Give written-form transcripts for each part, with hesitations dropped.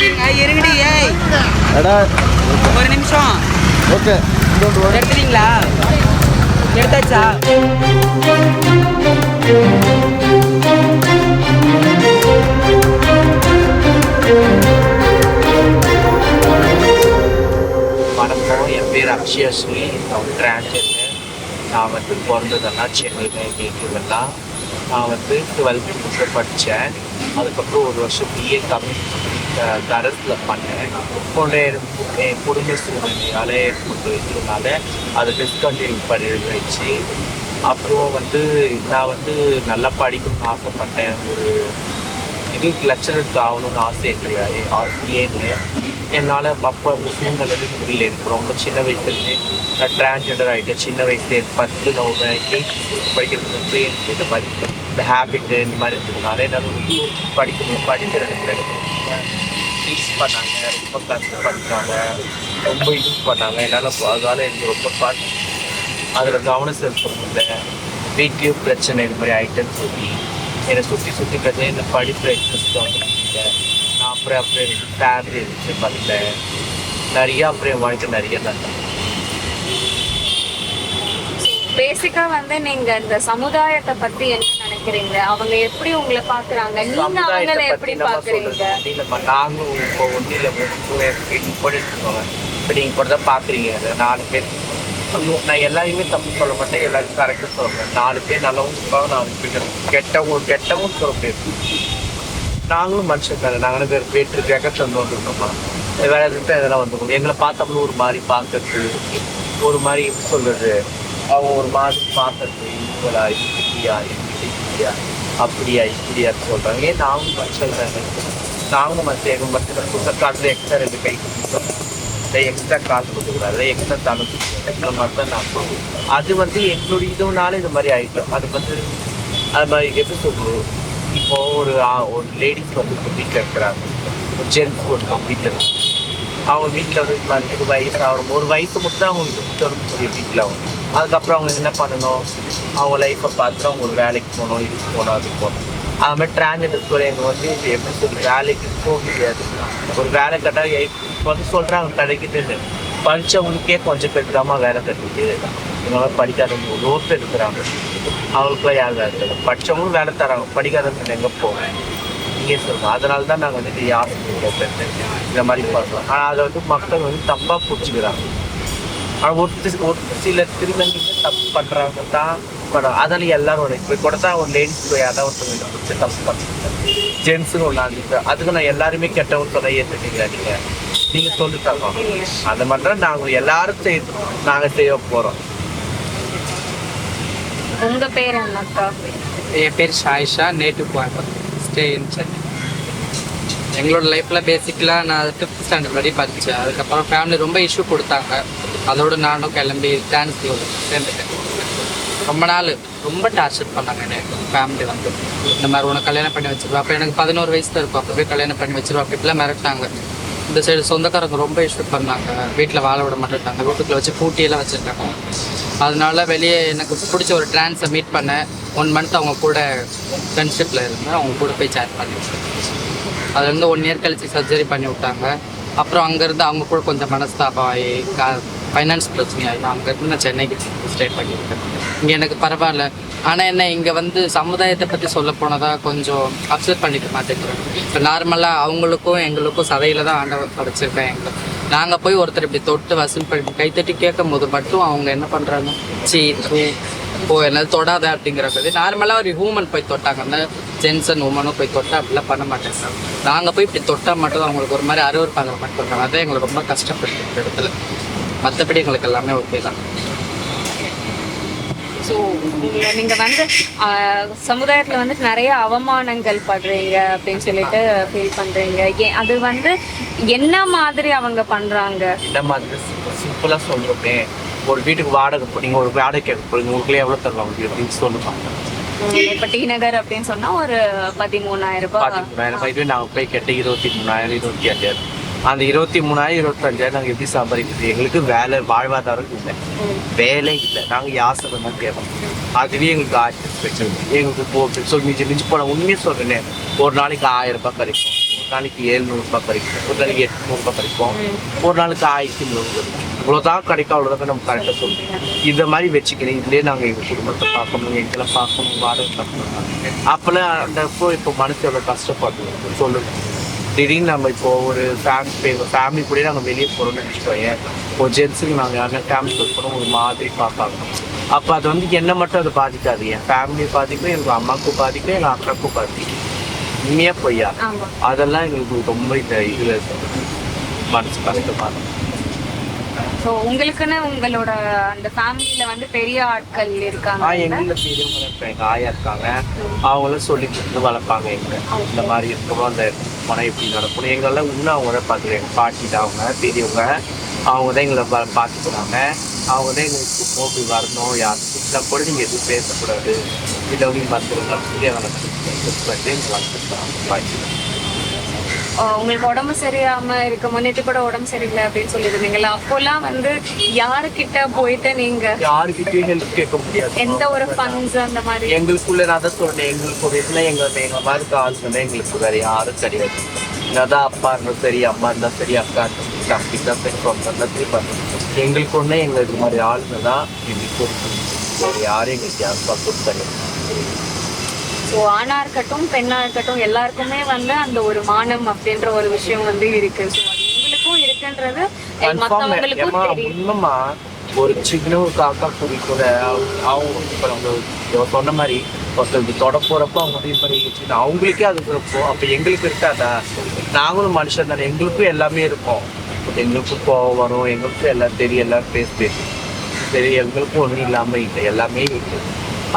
ஒரு நிமிஷம். ஓகே, எடுத்துட்டீங்களா? எடுத்தாச்சா? வணக்கம், என் பேர் அக்ஷயஸ்ரீ, டிரான்ஜெண்டர். நான் பிறந்ததெல்லாம் சென்னையில் நேட்டிவெல்லாம். நான் 12th முடிச்சு படித்தேன். அதுக்கப்புறம் ஒரு வருஷம் பிஏ கரஸில் பண்ணேன். என் குடும்ப சூழ்நிலையால் இருக்கிறதுனால அதை டிஸ்கண்டினியூ பண்ணிடுச்சு. அப்புறம் நான் நல்லா படிக்கணும்னு ஆசைப்பட்டேன். ஒரு லெக்சரருக்கு ஆகணும்னு ஆசை கிடையாது. ஏன்னு என்னால் அப்போ அந்த சூழ்நிலை முடியல. எனக்கு ரொம்ப சின்ன வயசுலேருந்து நான் டிரான்ஜெண்டர் ஆகிட்டேன். சின்ன வயசுலேருந்து 10 படிக்கிறது எனக்கு இந்த மாதிரி இந்த ஹேபிட்டு இந்த மாதிரி இருந்ததுனால என்னால் படிக்கிறது டீச் பண்ணாங்க, ரொம்ப கஷ்டப்பட்டாங்க, ரொம்ப இது பண்ணாங்க. என்னால் அதனால எனக்கு ரொம்ப அதில் கவனம் செலுத்த முடியல. வீட்லேயும் பிரச்சனை இது மாதிரி ஆகிட்டேன்னு சொல்லி என்னை சுற்றி பிரச்சனை இந்த படிப்பில் இன்ட்ரெஸ்ட் வந்துருக்கீங்க. நான் அப்புறம் ஃபேமிலி இருந்துச்சு பார்த்தேன் நிறையா. அப்புறம் வாழ்க்கை நிறைய நல்லா. பேசிக்கா நீங்க இந்த சமுதாயத்தை பத்தி என்ன நினைக்கிறீங்க? அவங்க எப்படி உங்களை பாக்குறாங்க, நீங்க அவங்களை எப்படி பாக்குறீங்க? நாங்களும் இப்போ ஒன்றில் இப்போ நீங்க கூட தான் பாக்குறீங்க. 4 பேர் நான் எல்லாரையுமே தப்பு சொல்ல மாட்டேன், எல்லாரும் கரெக்டாக சொல்லுவேன். 4 பேர் நல்லவங்க இருப்பாங்க, 4 பேர் கெட்டவங்க சொல்ல பேர். நாங்களும் மனுஷன் தானே. நாங்கள் பேட்டு கேட்க வந்துருக்கோமா வேற எதுவும் இதெல்லாம் வந்துருக்கோம். எங்களை பார்த்தோம்னு ஒரு மாதிரி பார்க்கறது, ஒரு மாதிரி எப்படி சொல்றது, அவங்க ஒரு மாதிரி பார்க்கறது, இவங்களா இப்படியா அப்படியா இப்படியான்னு சொல்கிறாங்க. ஏன் நாங்களும் மனுஷன் தானே. நாங்களும் எங்கள் மற்ற காலத்தில் எக்ஸ்ட்ரா 2 கை எக்ஸ்ட்ரா காசு கொடுத்துக்கூடாது, எக்ஸ்ட்ரா தலை இந்த மாதிரி தான் நான் சொல்லுவேன். அது என்னுடைய இதுனால இது மாதிரி ஆகிட்டோம். அது அது மாதிரி எப்படி சொல்லுவோம். இப்போது ஒரு லேடிஸ் வீட்டில் இருக்கிறாங்க, ஒரு ஜென்ஸ் வீட்டில் இருக்கு. அவங்க வீட்டில் வயசு ஆகும், ஒரு வயசு மட்டும் தான் அவங்களுக்கு வீட்டில் ஆகும். அதுக்கப்புறம் அவங்க என்ன பண்ணணும், அவங்க லைஃப்பை பார்த்துட்டு அவங்க ஒரு வேலைக்கு போகணும், இதுக்கு போகணும், அதுக்கு போகணும். அது மாதிரி டிரான்ஜெண்டர் எங்கள் எப்படி சொல்லி வேலைக்கு போக முடியாது. ஒரு வேலை கட்டால் இப்போ சொல்கிறாங்க கிடைக்குதுன்னு. படித்தவங்களுக்கே கொஞ்சம் பேர் தான் வேலை கிடைக்குது. இவங்களாம் படிக்காதவங்க ஒரு பேர் இருக்கிறாங்க. அவங்களுக்குலாம் யார் வேலை தராங்க? படித்தவங்களும் வேலை தராங்க, படிக்காதவங்க எங்கே போவேன் இங்கே சொல்லுவோம். அதனால தான் நாங்கள் யாரும் இந்த மாதிரி பார்க்கலாம். ஆனால் அதை மக்கள் தப்பாக பிடிச்சிக்கிறாங்க. ஆனால் ஒரு சில திருநங்கைங்க தப்பு பண்ணுறாங்க தான் படம். அதனால எல்லாரும் இப்போ கூட தான் ஒரு லேடிஸ் யாராவது ஒருத்தவங்க பிடிச்சி தப்பு பண்ணுறாங்க, ஜென்ஸுன்னு ஒன்று. அதுக்கு நான் எல்லாருமே கெட்டவங்க சொல்ல ஏற்றுட்டீங்களா நீங்கள் சொல்லிட்டாங்க. அந்த மாதிரி தான் நாங்கள் எல்லாரும் நாங்கள் செய்ய போகிறோம். உங்க பேர் என்னக்கா? என் பேர் Sayyeshaa, native stay in Chennai. எங்களோட லைஃப்பில் பேசிக்கலாக நான் 5th ஸ்டாண்டர்ட் வரையும் படித்தேன். அதுக்கப்புறம் ஃபேமிலி ரொம்ப இஷ்யூ கொடுத்தாங்க. அதோடு நானும் கிளம்பி டான்ஸில் சேர்ந்துட்டேன். ரொம்ப நாள் ரொம்ப டார்ச்சர் பண்ணாங்க எனக்கு ஃபேமிலி. இந்த மாதிரி உனக்கு கல்யாணம் பண்ணி வச்சிருவா. அப்போ எனக்கு 11 வயசு தான் இருக்கும். அப்போ போய் கல்யாணம் பண்ணி வச்சிருவா அப்படிலாம் மிரட்டாங்க. இந்த சைடு சொந்தக்காரங்க ரொம்ப இஷ்யூ பண்ணாங்க. வீட்டில் வாழ விட மாட்டேட்டாங்க, வீட்டுக்குள்ள வச்சு பூட்டியெல்லாம் வச்சுருக்காங்க. அதனால வெளியே எனக்கு பிடிச்ச ஒரு ட்ரான்ஸை மீட் பண்ணேன். 1 month அவங்க கூட ஃப்ரெண்ட்ஷிப்பில் இருந்தேன். அவங்க கூட போய் சேட் பண்ணி விட்டேன். அதுலேருந்து 1 year கழிச்சு சர்ஜரி பண்ணி விட்டாங்க. அப்புறம் அங்கேருந்து அவங்க கூட கொஞ்சம் மனஸ்தாபம் ஆகி ஃபைனான்ஸ் பிரச்சனையாகி அங்கேருந்து நான் சென்னைக்கு ஸ்டே பண்ணியிருக்கேன். இங்கே எனக்கு பரவாயில்ல. ஆனால் என்ன இங்கே சமுதாயத்தை பற்றி சொல்ல போனதாக கொஞ்சம் அப்செட் பண்ணிக்க மாட்டேங்கிறேன். இப்போ நார்மலாக அவங்களுக்கும் எங்களுக்கும் சதையில் தான் ஆண்டவர் படைச்சிருக்கேன். எங்களுக்கு நாங்கள் போய் ஒருத்தர் இப்படி தொட்டு வசூல் பண்ணி கைத்தட்டி கேட்கும் போது மட்டும் அவங்க என்ன பண்ணுறாங்க, என்னது தொடாத அப்படிங்கிறது. நார்மலாக ஒரு ஹியூமன் போய் தொட்டாங்க, அந்த ஜென்ஸ் அண்ட் உமனும் போய் தொட்டா அப்படிலாம் பண்ண மாட்டேங்க. நாங்கள் போய் இப்படி தொட்டால் மட்டும் அவங்களுக்கு ஒரு மாதிரி அருவருப்பாங்க மட்டும் பண்ணுறாங்க. அதான் எங்களுக்கு ரொம்ப கஷ்டப்பட்டு இந்த இடத்துல. மற்றபடி எங்களுக்கு எல்லாமே ஓகே தான். ஸோ நீங்கள் சமுதாயத்தில் நிறைய அவமானங்கள் படுறீங்க அப்படின்னு சொல்லிட்டு ஃபீல் பண்ணுறீங்க. அது என்ன மாதிரி அவங்க பண்ணுறாங்க? என்ன மாதிரி சிம்பிளாக சொல்கிறோமே, ஒரு வீட்டுக்கு வாடகை நீங்கள் ஒரு வாடகை கேட்க போகிறீங்க, உங்களுக்குள்ளே எவ்வளோ தருவாங்க அப்படின்னு சொல்லுவாங்க. இப்போ டி நகர் அப்படின்னு சொன்னால் ஒரு 13,000 ரூபாய். 13,000 நாங்கள் போய் கேட்ட 23,000 25,000. அந்த 23,000 25,000 நாங்கள் எப்படி சம்பாதிக்கிறது? எங்களுக்கு வேலை வாழ்வாதாரம் இல்லை, வேலை இல்லை. நாங்கள் யாசகம் தான் கேட்போம். அதுவே எங்களுக்கு ஆயிரத்து பிரச்சனை. எங்களுக்கு மிஞ்சி போன உண்மையை சொல்கிறேன், ஒரு நாளைக்கு 1000 ரூபாய் கிடைக்கும். நாளைக்கு 700 ரூபாய் கிடைக்கும், ஒரு நாளைக்கு 800 ரூபாய் கிடைக்கும், ஒரு நாளுக்கு 1300. இவ்வளோதான் கிடைக்கும், அவ்வளோதான் நம்ம கரெக்டாக சொல்லுவோம். இந்த மாதிரி வச்சுக்கிறேன். இதுலேயே நாங்கள் எங்கள் குடும்பத்தை பார்க்கணும், எங்களை பார்க்கணும், வாடகை பார்க்கணும். அப்போல்லாம் அந்த இப்போ மனசு எவ்வளோ கஷ்டப்படணும் சொல்லுங்கள். திடீர்னு நம்ம இப்போ ஒரு ஃபேமிலி கூட நாங்கள் வெளியே போகிறோம்னு வச்சுக்கோங்க, ஒரு ஜென்ஸுக்கு நாங்கள் யாருன்னா ஃபேமிலி போகிறோம் ஒரு மாதிரி பார்ப்பாங்க. அப்போ அது வந்து என்னை மட்டும் அது பாதிக்காது, என் ஃபேமிலியை பாதிக்கும், எங்கள் அம்மாவுக்கும் பாதிக்கும், எங்கள் அக்காவுக்கும் பாதிக்கும். உண்மையாக பொய்யா அதெல்லாம் எங்களுக்கு ரொம்ப இந்த இதில் மனசு கஷ்டமாக இருக்கும். ஸோ உங்களுக்குன்னு உங்களோட அந்த ஃபேமிலியில வந்து பெரிய ஆட்கள் இருக்காங்க? எங்களை பெரியவங்க இருக்காங்க, எங்கள் ஆயா இருக்காங்க, அவங்களும் சொல்லி கொடுத்து வளர்ப்பாங்க. எங்க இந்த மாதிரி இருக்கணும், அந்த மனம் எப்படி நடக்கணும், எங்களெல்லாம் இன்னும் அவங்க தான் பார்த்துருக்காங்க. எங்கள் பாட்டி தான் அவங்க பெரியவங்க, அவங்க தான் எங்களை பார்த்துக்கிறாங்க. அவங்க தான் எங்களுக்கு போக்கு வரணும், யாருக்கும் கூட நீங்கள் எதுவும் பேசக்கூடாது, இல்லை நீங்கள் மற்றவங்க சொல்லி எங்களை வளர்த்துருக்காங்க. உங்களுக்கு உடம்பு சரியாம இருக்க முன்னேற்று கூட உடம்பு சரியில்லை அப்படின்னு சொல்லியிருந்தீங்களா? அப்போல்லாம் வந்து யாருக்கிட்ட போயிட்டு நீங்க யாருக்கிட்டையும் ஹெல்ப் கேட்க முடியாது. எந்த ஒரு ஃபண்ட்ஸ் அந்த மாதிரி எங்களுக்குள்ள நான் தான் சொல்றேன், எங்களுக்கு ஒரு இதுல எங்க மாதிரி காசு வந்து எங்களுக்கு வேற யாரும் கிடையாது. என்னதான் அப்பா இருந்தாலும் சரி, அம்மா இருந்தாலும் சரி, அக்கா இருந்தாலும் அப்படி தான் சரி, சொந்தம் சரி, எங்களுக்கு ஒண்ணு எங்க இது மாதிரி ஆளுங்க தான் எங்களுக்கு வேற யாரும் எங்களுக்கு யாரும் சப்போர்ட் கிடையாது. ஸோ ஆணா இருக்கட்டும் பெண்ணா இருக்கட்டும் எல்லாருக்குமே வந்து அந்த ஒரு மானம் அப்படின்ற ஒரு விஷயம் வந்து இருக்கு. ஸோ அது உங்களுக்கும் இருக்குன்றது மற்றவங்களுக்கும் தெரியும். இன்னுமா ஒரு சின்ன ஒரு காக்கா குடி கூட அவங்க இப்போ நம்ம சொன்ன மாதிரி ஒருத்தருக்கு தொட போறப்போ அவங்க அதே மாதிரி அவங்களுக்கே அது இருப்போம். அப்போ எங்களுக்கு இருக்காதா? நாங்களும் மனுஷன் தானே, எங்களுக்கும் எல்லாமே இருக்கும். எங்களுக்கும் கோவம் வரும், எங்களுக்கும் எல்லாம் தெரியும், எல்லாரும் பேசி சரி, எங்களுக்கும் ஒன்றும் இல்லாமல் இல்லை, எல்லாமே இருக்குது.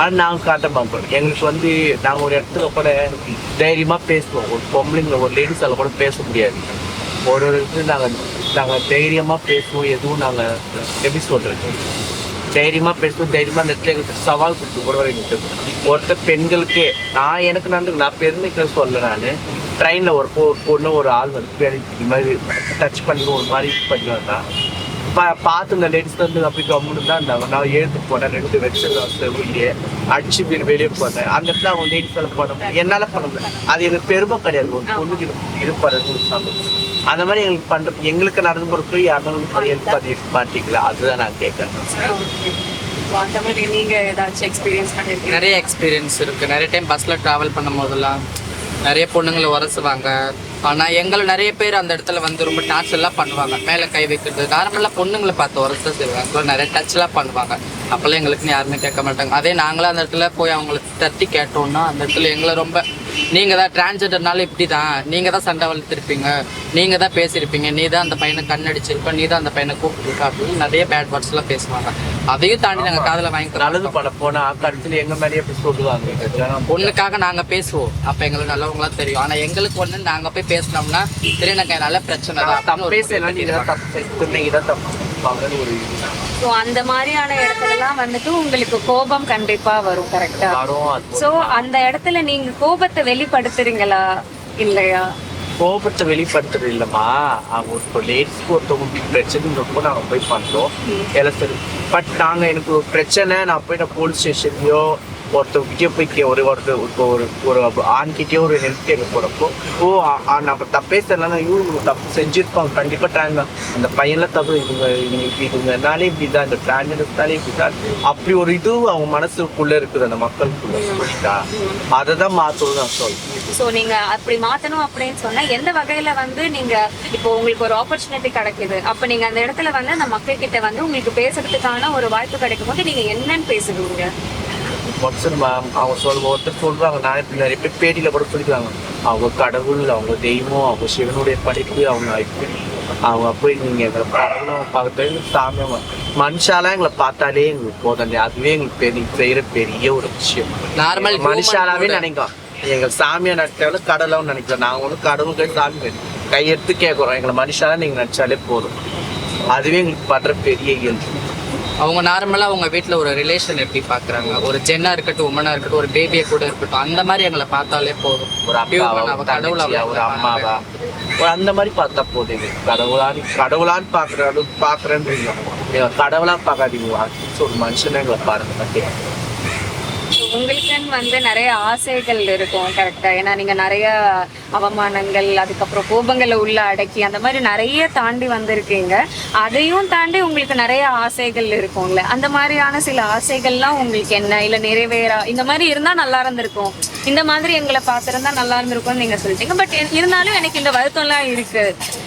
ஆனால் நாங்கள் காட்ட பார்ப்போம். எங்களுக்கு வந்து நாங்கள் ஒரு இடத்துல கூட தைரியமாக பேசுவோம். ஒரு பொம்பளைங்களை ஒரு லேடிஸால் கூட பேச முடியாது. ஒரு இடத்துல நாங்கள் தைரியமாக பேசுவோம். எதுவும் நாங்கள் எப்படி சொல்கிறது, தைரியமாக பேசுவோம். தைரியமாக அந்த இடத்துல எங்களுக்கு சவால் கொடுத்து கூட எங்களுக்கு ஒருத்தர் பெண்களுக்கே எனக்கு நான் பெருமைக்கு சொல்ல, நான் ட்ரெயினில் ஒரு பொண்ணு ஒரு ஆள் வந்து இது மாதிரி டச் பண்ணி ஒரு மாதிரி பண்ணி வந்தேன். பார்த்து இந்த லேடிஸ் வந்து அப்படி கம்முன்னு தான் இருந்தாங்க. நான் எழுந்து போனேன், 2 வெச்சு வெளியே அடிச்சு வெளியே போனேன். அந்த இடத்துல அவங்க லேடிஸ் பண்ண என்னால் பண்ண முடியாது. அது எனக்கு பெருமை கிடையாது. ஒரு பொண்ணுக்கு இது பண்ணுறது அந்த மாதிரி எங்களுக்கு பண்ணுறது எங்களுக்கு நடந்து பொறுப்பு யாரும் ஹெல்ப் பண்ணி மாட்டீங்களா? அதுதான் நான் கேட்குறேன். நிறைய எக்ஸ்பீரியன்ஸ் இருக்குது. நிறைய டைம் பஸ்ஸில் ட்ராவல் பண்ணும் போதெல்லாம் நிறைய பொண்ணுங்களை உரசுவாங்க. ஆனால் எங்களை நிறைய பேர் அந்த இடத்துல வந்து ரொம்ப டார்ச்சர்லாம் பண்ணுவாங்க, மேலே கை வைக்கிறது. நார்மலாக பொண்ணுங்களை பார்த்து உரச செய்வாங்க, நிறைய டச்லாம் பண்ணுவாங்க. அப்போல்லாம் எங்களுக்குன்னு யாருமே கேட்க மாட்டாங்க. அதே நாங்களாம் அந்த இடத்துல போய் அவங்களுக்கு தட்டி கேட்டோம்னா அந்த இடத்துல எங்களை ரொம்ப நீங்கள் தான் டிரான்ஸ்ஜெண்டர்னால இப்படி தான், நீங்கள் தான் சண்டை வளர்த்துருப்பீங்க, நீங்கள் தான் பேசியிருப்பீங்க, நீ தான் அந்த பையனை கண்ணடிச்சிருப்ப, நீ தான் அந்த பையனை கூப்பிட்டுருக்க அப்படின்னு நிறைய பேட் வேர்ட்ஸ்லாம் பேசுவாங்க. அதையும் தாண்டி நாங்கள் காதில் வாங்கிக்கிறோம். நல்லது பண்ண போனால் கருத்தில் எங்கள் மேலேயே எப்படி சொல்லுவாங்க. பொண்ணுக்காக நாங்கள் பேசுவோம், அப்போ எங்களுக்கு நல்லவங்களாம் தெரியும். ஆனால் எங்களுக்கு ஒன்று நாங்கள் போய் பேசினோம்னா சரி எனக்கு நல்ல பிரச்சனை தான் பேசலாம், இதான் தப்பு, இதான் தப்பு. ஸோ அந்த மாதிரியான இடத்துலலாம் வந்துட்டு உங்களுக்கு கோபம் கண்டிப்பா வரும், கரெக்டா? ஸோ அந்த இடத்துல நீங்க கோபத்தை வெளிப்படுத்துறீங்களா இல்லையா? கோபத்தை வெளிப்படுத்துறது இல்லைம்மா, அவங்க ஒரு லேடிஸ்க்கு ஒருத்தவங்க பிரச்சனைங்கிறப்போ நாங்கள் போய் பண்ணுறோம் எல்லாம் சரி. பட் நாங்கள் எனக்கு ஒரு பிரச்சனை, நான் போய் போலீஸ் ஸ்டேஷன்லையோ ஒருத்தவங்கிட்டே போய் ஒரு ஆண்கிட்டே ஒரு ஹெல்ப் கேட்க போகிறப்போ நம்ம தப்பே தெரியலன்னா இவங்க தப்பு செஞ்சுருப்பாங்க கண்டிப்பாக. அந்த பையன்லாம் தப்பு, இவங்கனாலே இப்படி தான், இந்த டிரான்ஜெண்டர்ஸ்னாலே இப்படி தான், அப்படி ஒரு இது அவங்க மனசுக்குள்ளே இருக்குது அந்த மக்களுக்குள்ள. அதை தான் மாற்றணும் நான் சொல்றேன். ஸோ நீங்க அப்படி மாற்றணும் அப்படின்னு சொன்னா எந்த வகையில வந்து நீங்க இப்போ உங்களுக்கு ஒரு ஆப்பர்ச்சுனிட்டி கிடைக்குது, அப்போ நீங்க அந்த இடத்துல வந்து அந்த மக்கள் கிட்ட வந்து உங்களுக்கு பேசுறதுக்கான ஒரு வாய்ப்பு கிடைக்கும் போது நீங்க என்னன்னு பேசுவீங்க? அவங்க ஒருத்தர் சொல்றாங்க, நான் இப்படி நிறைய பேர் பேட்டியில கூட சொல்லிக்கிறாங்க, அவங்க கடவுள், அவங்க தெய்வம், அவங்க சிவனுடைய படைப்பு, அவங்க போய் நீங்க எங்களை பார்த்து சாமி மனுஷாலாம் எங்களை பார்த்தாலே எங்களுக்கு போதாங்க. அதுவே எங்களுக்கு செய்யற பெரிய ஒரு விஷயம். நார்மல் மனுஷாலாவே நினைக்கிறோம், எங்க சாமியா நினைச்சால கடவுளாவும் நினைக்கிறோம். நாங்க ஒன்றும் கடவுள் சாமி கையெடுத்து கேட்குறோம், எங்களை மனுஷாலாம் நீங்க நினைச்சாலே போதும். அதுவே எங்களுக்கு பண்ற பெரிய இயல்பு. அவங்க நார்மலாக அவங்க வீட்டில் ஒரு ரிலேஷன் எப்படி பார்க்குறாங்க, ஒரு ஜென்னாக இருக்கட்டும், உமனாக இருக்கட்டும், ஒரு பேபியை கூட இருக்கட்டும், அந்த மாதிரி எங்களை பார்த்தாலே போதும். ஒரு அப்பாவா, ஒரு அம்மாவா, ஒரு அந்த மாதிரி பார்த்தா போதும். கடவுளான்னு பார்க்குறேன்னு கடவுளாக பார்க்காதீங்க, ஒரு மனுஷனை எங்களை பாருங்க. உங்களுக்குன்னு வந்து நிறைய ஆசைகள் இருக்கும் கரெக்டா? ஏன்னா நீங்க நிறைய அவமானங்கள், அதுக்கப்புறம் கோபங்களை உள்ள அடக்கி அந்த மாதிரி நிறைய தாண்டி வந்திருக்கீங்க. அதையும் தாண்டி உங்களுக்கு நிறைய ஆசைகள் இருக்கும்ல, அந்த மாதிரியான சில ஆசைகள்லாம் உங்களுக்கு என்ன? இல்ல நிறைவேறா இந்த மாதிரி இருந்தா நல்லா இருந்திருக்கும், இந்த மாதிரி எங்களை பார்த்திருந்தா நல்லா இருந்திருக்கும்னு நீங்க சொல்லிட்டீங்க. பட் இருந்தாலும் எனக்கு இந்த வருத்தம்லாம் இருக்கு,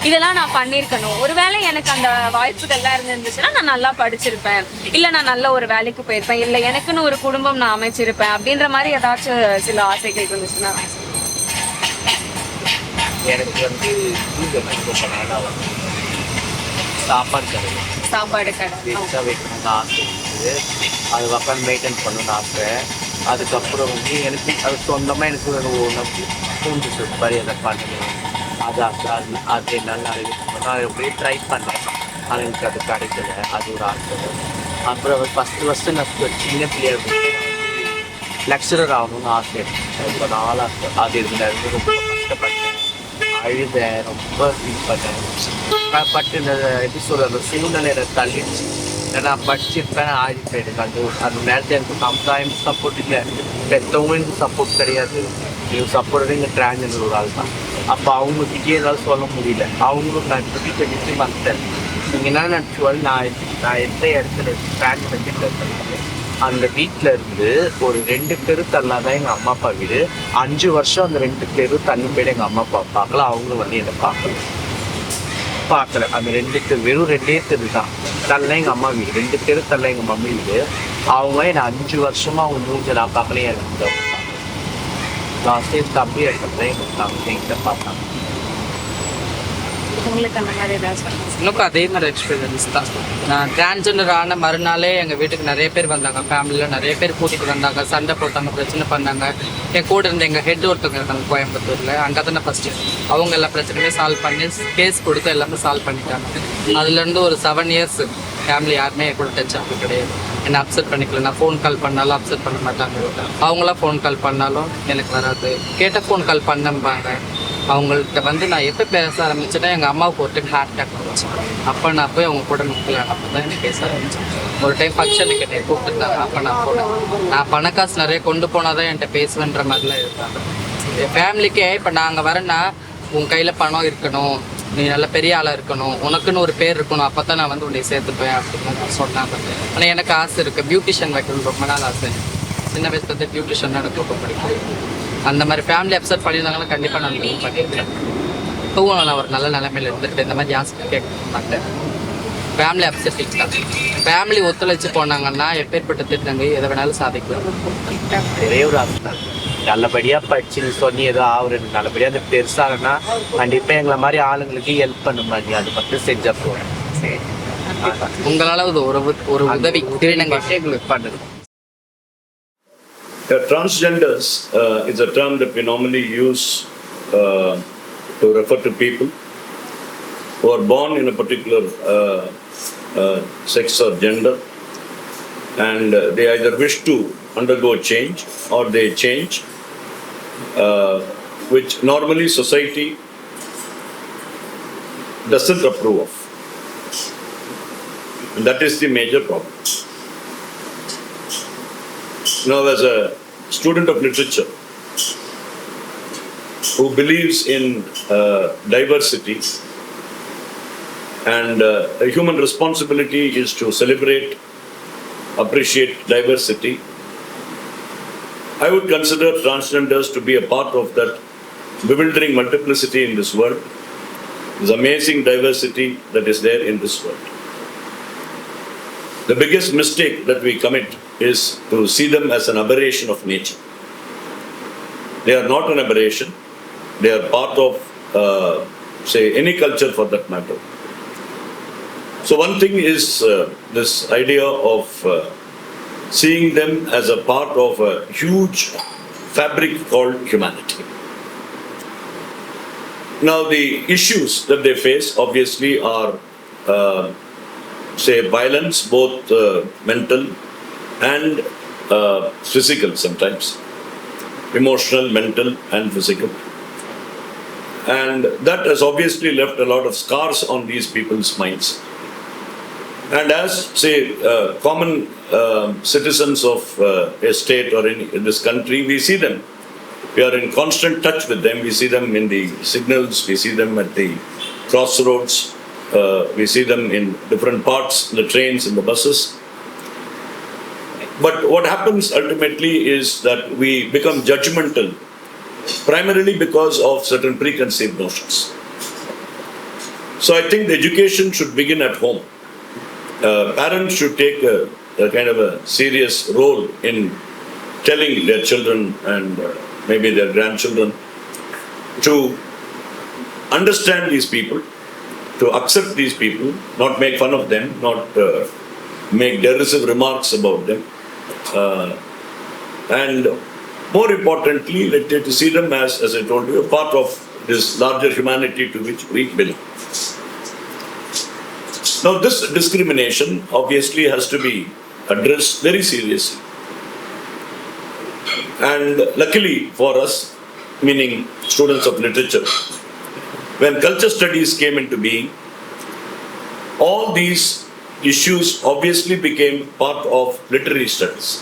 இதெல்லாம் நான் பண்ணியிருக்கணும், ஒருவேளை எனக்கு அந்த வாய்ப்புகள்லாம் இருந்துச்சுன்னா நான் நல்லா படிச்சிருப்பேன், இல்ல நான் நல்ல ஒரு வேலைக்கு போயிருப்பேன், இல்ல எனக்குன்னு ஒரு குடும்பம் நான் அமைச்சிருப்பேன் அப்படின்ற மாதிரி ஏதாச்சும் சில ஆசைகள் இருந்துச்சுன்னா? எனக்கு வந்து சாப்பாடு கடை வேஸ்ட்டாக வைக்கணும்னு ஆசை இருக்குது. அதுக்கப்புறம் மெயின்டைன் பண்ணணும்னு ஆசை. அதுக்கப்புறம் வந்து எனக்கு அது சொந்தமாக எனக்கு ஒரு தூண்டு சொல்லி அதை பண்ணணும், அது அது நல்லா நான் எப்படியே ட்ரை பண்ணேன். ஆனால் எனக்கு அது கிடைக்கல, அது ஒரு ஆசை. அப்புறம் ஃபஸ்ட்டு நான் சின்ன பிள்ளையாக லெக்சரர் ஆகணும்னு ஆசை. ரொம்ப நாள் ஆசை. அது இருந்தாலும் ரொம்ப கஷ்டப்பட்டேன், அழுதேன், ரொம்ப ஃபீல் பண்ணேன். பட் இந்த எப்படி சொல்கிற சூழ்நிலை தள்ளிடுச்சு. நான் படிச்சிருப்பேன், ஆடிப்பேன். எனக்கு அந்த நேரத்தில் எனக்கு சமுதாயம் சப்போர்ட் இல்லை, பெற்றவங்களும் எனக்கு சப்போர்ட் கிடையாது. எனக்கு சப்போர்ட் இங்கே டிரான்ஜெண்டர் ஒரு ஆள் தான். அப்போ அவங்ககிட்டே ஏதாவது சொல்ல முடியல. அவங்களும் நான் இப்போ வீட்டை விட்டு வந்துட்டேன். நீங்கள் என்ன நினச்சுவாள், நான் எந்த இடத்துல டிரான்ஜெண்டர் வீட்டில் இருக்கேன், அந்த வீட்டில் இருந்து ஒரு 2 தெரு தள்ளா தான் எங்கள் அம்மா அப்பா வீடு. 5 வருஷம் அந்த 2 தெரு தள்ளி போய்ட்டு எங்கள் அம்மா அப்பா பார்க்கல, அவங்களும் வந்து என்னை பார்க்கல. அந்த 2 தெரு வெறும் 2 தெரு தான் தள்ள எங்கள் அம்மா வீடு, 2 தெரு தள்ள எங்கள் மம்மி வீடு. அவங்க என்னை 5 வருஷமாக அவங்க மூஞ்ச நான் பார்க்கலையே. எனக்கு லாஸ்ட் தம்பி எடுத்துக்கிறேன், எங்கிட்ட பார்த்தாங்க. உங்களுக்கு அந்த மாதிரி ஏதாச்சும்? எனக்கும் அதே மாதிரி எக்ஸ்பீரியன்ஸ் தான். நான் டிரான்ஸ்ஜெண்டர் ஆன மறுநாளே எங்கள் வீட்டுக்கு நிறைய பேர் வந்தாங்க, ஃபேமிலியில் நிறைய பேர் கூட்டிகிட்டு வந்தாங்க, சண்டை போட்டாங்க, பிரச்சனை பண்ணாங்க. என் கூட இருந்த எங்கள் ஹெட் ஒருத்தவங்க இருந்தாங்க கோயம்புத்தூரில், அங்கே தானே ஃபஸ்ட்டு அவங்க எல்லா பிரச்சனையும் சால்வ் பண்ணி கேஸ் கொடுத்து எல்லாமே சால்வ் பண்ணிட்டாங்க. அதுலேருந்து ஒரு 7 இயர்ஸ் ஃபேமிலி யாருமே கூட டச் ஆக கிடையாது. என்னை அப்செட் பண்ணிக்கல, நான் ஃபோன் கால் பண்ணாலும் அப்செட் பண்ண மாட்டாங்க. அவங்களாம் ஃபோன் கால் பண்ணாலும் எனக்கு வராது, கேட்ட ஃபோன் கால் பண்ணம்பாங்க. அவங்கள்ட்ட வந்து நான் எப்போ பேச ஆரம்பிச்சேன்னா எங்கள் அம்மாவுக்கு ஒரு டைம் ஹார்ட் அட்டாக் வந்துச்சு. அப்போ நான் போய் அவங்க கூட நிற்கல, அப்போ தான் எனக்கு பேச ஆரம்பிச்சேன். ஒரு டைம் ஃபங்க்ஷனுக்கு என்னை கூப்பிட்டுருந்தாங்க, அப்போ நான் போனேன். நான் பண காசு நிறைய கொண்டு போனால் தான் என்கிட்ட பேசுவேன்ற மாதிரிலாம் இருந்தாங்க. என் ஃபேமிலிக்கே இப்போ நாங்கள் வரேன்னா உன் கையில் பணம் இருக்கணும், நீ நல்ல பெரிய ஆளாக இருக்கணும், உனக்குன்னு ஒரு பேர் இருக்கணும், அப்போ தான் நான் வந்து உன்னை சேர்த்துப்பேன் அப்படின்னு சொன்னாங்க. ஆனால் எனக்கு ஆசை இருக்குது, பியூட்டிஷியன் வைக்கணும் ரொம்ப நாள் ஆசை. சின்ன வயசுலேருந்து பியூட்டிஷியன் எனக்கு ரொம்ப பிடிக்கும். அந்த மாதிரி ஃபேமிலி அப்செட் பண்ணியிருந்தாங்கன்னா கண்டிப்பாக நான் பண்ணியிருக்கேன். இப்போவும் நான் ஒரு நல்ல நிலைமையில் இருந்துட்டு இந்த மாதிரி ஜாஸ்தி கேட்க மாட்டேன். ஃபேமிலி அப்செட் இல்லை, ஃபேமிலி ஒத்துழைச்சு போனாங்கன்னா எப்பேற்பட்ட திட்டங்க எதை வேணாலும் சாதிக்கலாம். ஒரே ஒரு ஆசை தான், நல்லபடியாக படிச்சு சொல்லி ஏதோ ஆகுறது, நல்லபடியாக அந்த பெருசாகனா கண்டிப்பாக எங்களை மாதிரி ஆளுங்களுக்கு ஹெல்ப் பண்ண மாதிரி அது மட்டும் செஞ்சால் போகிறேன். சரி, உங்களால் ஒரு உதவி எங்களுக்கு பண்ணுது. Transgenders is a term that we normally use to refer to people who are born in a particular sex or gender, and they either wish to undergo change or they change, which normally society doesn't approve of. And that is the major problem. Now, as a student of literature who believes in diversity, and a human responsibility is to celebrate, appreciate diversity, I would consider transgenders to be a part of that bewildering multiplicity in this world, this amazing diversity that is there in this world. The biggest mistake that we commit is to see them as an aberration of nature. They are not an aberration. They are part of, say, any culture for that matter. So one thing is this idea of seeing them as a part of a huge fabric called humanity. Now the issues that they face obviously are say violence, both mental and physical sometimes, emotional, mental and physical. And that has obviously left a lot of scars on these people's minds. And as, say, common citizens of a state or in this country, we see them. We are in constant touch with them. We see them in the signals. We see them at the crossroads. We see them in different parts, in the trains, in the buses. But what happens ultimately is that we become judgmental, primarily because of certain preconceived notions. So I think the education should begin at home. Parents should take a kind of a serious role in telling their children and maybe their grandchildren to understand these people, to accept these people, not make fun of them, not make derisive remarks about them. And more importantly, to see them as I told you, a part of this larger humanity to which we belong. Now, this discrimination obviously has to be addressed very seriously. And luckily for us, meaning students of literature, when culture studies came into being, all these issues obviously became part of literary studies.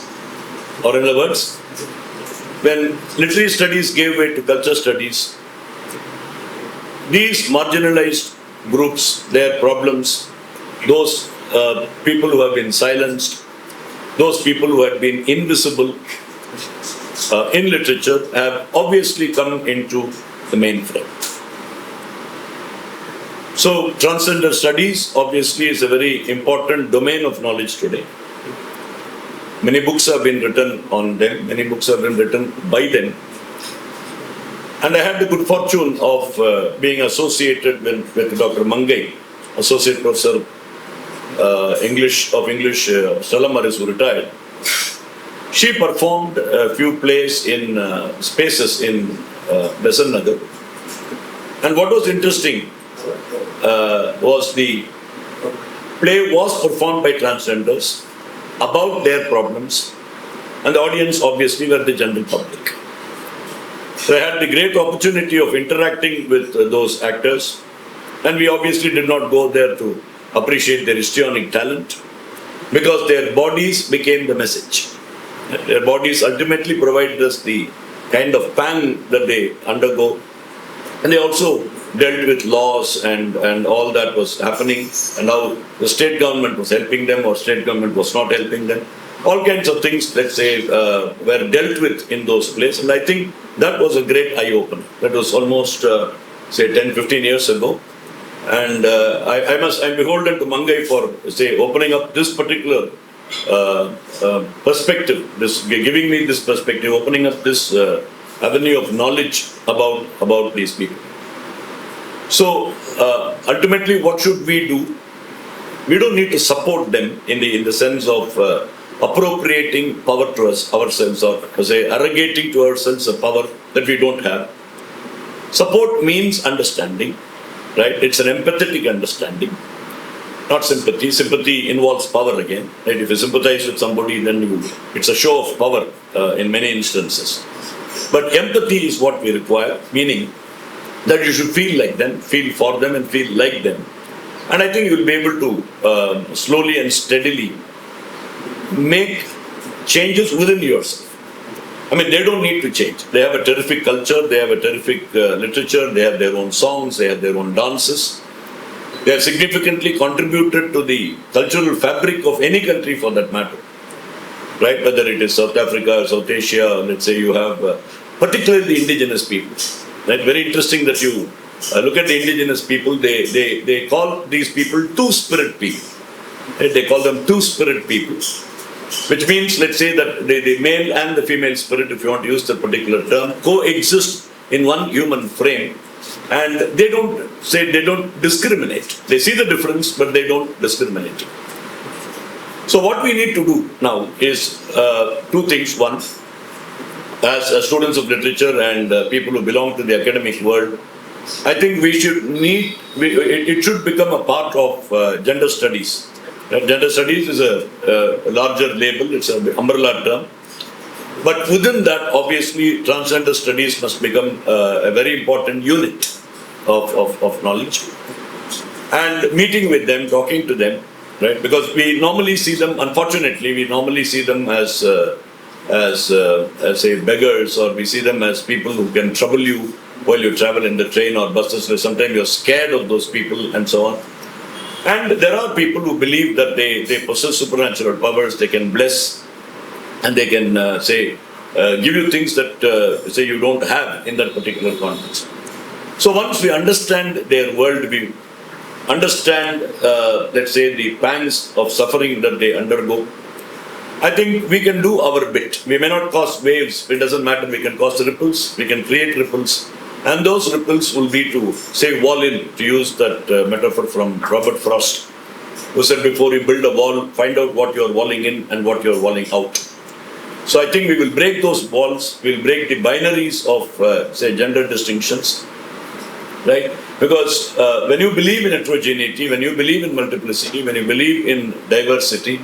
Or in other words, when literary studies gave way to culture studies, these marginalized groups, their problems, those people who have been silenced, those people who have been invisible in literature have obviously come into the mainframe. So, transgender studies obviously is a very important domain of knowledge today. Many books have been written on them, many books have been written by them. And I had the good fortune of being associated with Dr. Mangai, Associate Professor English, Salamaris, who retired. She performed a few plays in spaces in Besant Nagar. And what was interesting was the play was performed by transgenders about their problems, and the audience obviously were the general public. So I had the great opportunity of interacting with those actors, and we obviously did not go there to appreciate their histrionic talent, because their bodies became the message. Their bodies ultimately provided us the kind of pang that they undergo, and they also dealt with laws and all that was happening, and how the state government was helping them or state government was not helping them. All kinds of things, let's say, were dealt with in those places, and I think that was a great eye-opener. That was almost, say, 10-15 years ago. And I'm beholden to Mangai for, say, opening up this particular perspective, giving me this perspective, opening up this avenue of knowledge about these people. So, ultimately, what should we do? We don't need to support them in the sense of appropriating power to ourselves, or say arrogating to ourselves a power that we don't have. Support means understanding, right? It's an empathetic understanding, not sympathy. Sympathy involves power again, right? If you sympathize with somebody, then it's a show of power in many instances. But empathy is what we require, meaning that you should feel like them, feel for them, and feel like them. And I think you'll be able to slowly and steadily make changes within yourself. I mean, they don't need to change. They have a terrific culture, they have a terrific literature, they have their own songs, they have their own dances. They have significantly contributed to the cultural fabric of any country for that matter. Right? Whether it is South Africa or South Asia, let's say you have particularly the indigenous peoples. Right? Very interesting that you look at the indigenous people, they call these people two-spirit people. Right? They call them two-spirit people. Which means, let's say that the male and the female spirit, if you want to use that particular term, coexist in one human frame, and they don't discriminate. They see the difference, but they don't discriminate. So what we need to do now is two things. One, as students of literature and people who belong to the academic world, I think it should become a part of gender studies. Gender studies is a larger label, it's an umbrella term. But within that, obviously, transgender studies must become a very important unit of knowledge. And meeting with them, talking to them, right? Because we normally see them, unfortunately, we normally see them as say beggars, or we see them as people who can trouble you while you travel in the train or buses, where sometimes you're scared of those people and so on. And there are people who believe that they possess supernatural powers, they can bless, and they can give you things that say you don't have in that particular context. So once we understand their worldview, understand, let's say, the pangs of suffering that they undergo, I think we can do our bit. We may not cause waves, it doesn't matter, we can cause ripples, we can create ripples, and those ripples will be to, say, wall in, to use that metaphor from Robert Frost, who said, before you build a wall, find out what you're walling in and what you're walling out. So I think we will break those walls, we'll break the binaries of, say, gender distinctions, right? Because when you believe in heterogeneity, when you believe in multiplicity, when you believe in diversity,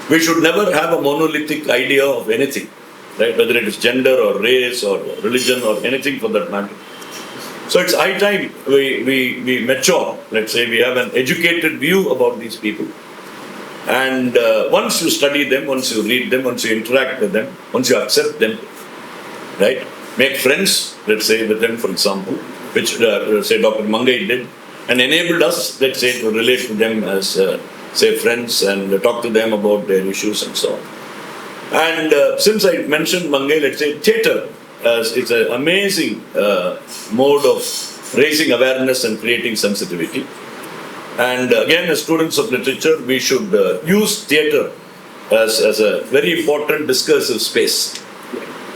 we should never have a monolithic idea of anything, right? Whether it is gender or race or religion or anything for that matter. So it's high time we mature, let's say, we have an educated view about these people. And once you study them, once you read them, once you interact with them, once you accept them, right? Make friends, let's say, with them, for example, which say Dr. Mangai did, and enabled us, let's say, to relate to them as, say, friends and talk to them about their issues and so on. And since I mentioned Mangai, let's say, theatre, it's an amazing mode of raising awareness and creating sensitivity. And again, as students of literature, we should use theatre as a very important discursive space,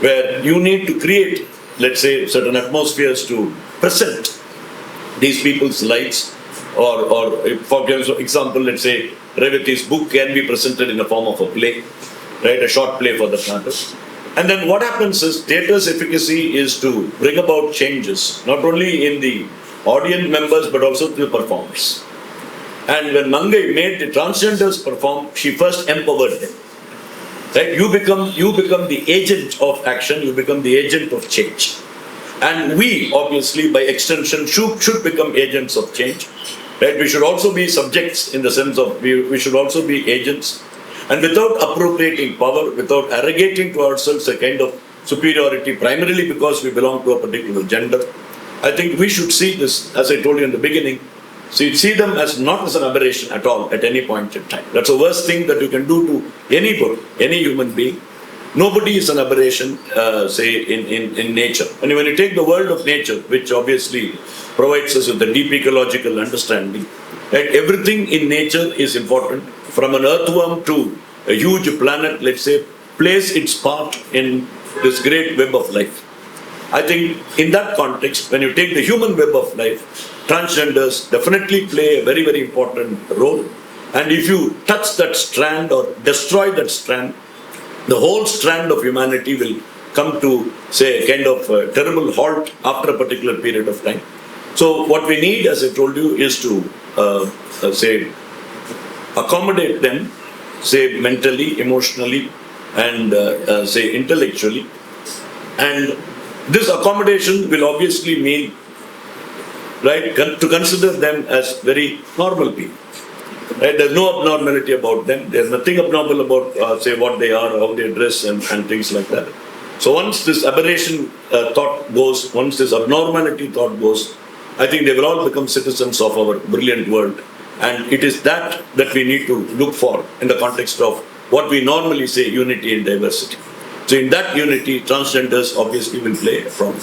where you need to create, let's say, certain atmospheres to present these people's lives, or for example, let's say, Revati's book can be presented in the form of a play, right, a short play for that matter. And then what happens is, theatre's efficacy is to bring about changes, not only in the audience members, but also to the performers. And when Mangai made the transgenders perform, she first empowered them. Right? You become the agent of action, you become the agent of change. And we, obviously, by extension, should become agents of change. Right? We should also be subjects, in the sense of we should also be agents. And without appropriating power, without arrogating to ourselves a kind of superiority, primarily because we belong to a particular gender, I think we should see this, as I told you in the beginning, see them as not as an aberration at all, at any point in time. That's the worst thing that you can do to anybody, any human being. Nobody is an aberration, say, in nature. And when you take the world of nature, which obviously provides us with a deep ecological understanding, right? Everything in nature is important. From an earthworm to a huge planet, let's say, plays its part in this great web of life. I think in that context, when you take the human web of life, transgenders definitely play a very, very important role. And if you touch that strand or destroy that strand, the whole strand of humanity will come to, say, a kind of terrible halt after a particular period of time. So what we need, as I told you, is to, say, accommodate them, say, mentally, emotionally, and say, intellectually. And this accommodation will obviously mean, right, to consider them as very normal people. Right? There's no abnormality about them. There's nothing abnormal about, say, what they are, how they dress, and things like that. So once this aberration thought goes, once this abnormality thought goes, I think they will all become citizens of our brilliant world. And it is that we need to look for in the context of what we normally say, unity and diversity. So in that unity, transgenders obviously will play a role.